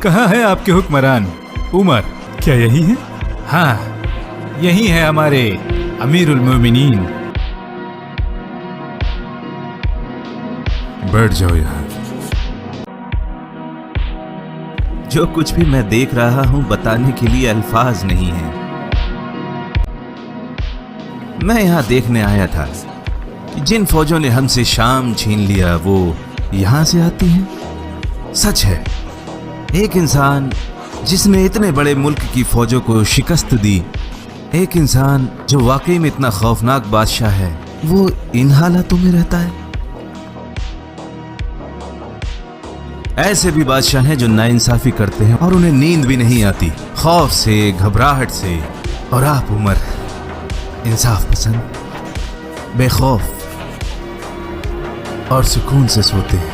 कहाँ है आपके हुक्मरान उमर? क्या यही है? हाँ, यही है हमारे अमीरुल मोमिनीन। बैठ जाओ यहाँ। जो कुछ भी मैं देख रहा हूं बताने के लिए अल्फाज नहीं है। मैं यहाँ देखने आया था कि जिन फौजों ने हमसे शाम छीन लिया वो यहाँ से आती हैं। सच है, एक इंसान जिसने इतने बड़े मुल्क की फौजों को शिकस्त दी, एक इंसान जो वाकई में इतना खौफनाक बादशाह है, वो इन हालातों में रहता है। ऐसे भी बादशाह हैं जो नाइंसाफी करते हैं और उन्हें नींद भी नहीं आती, खौफ से, घबराहट से। और आप उमर इंसाफ पसंद, बेखौफ और सुकून से सोते हैं।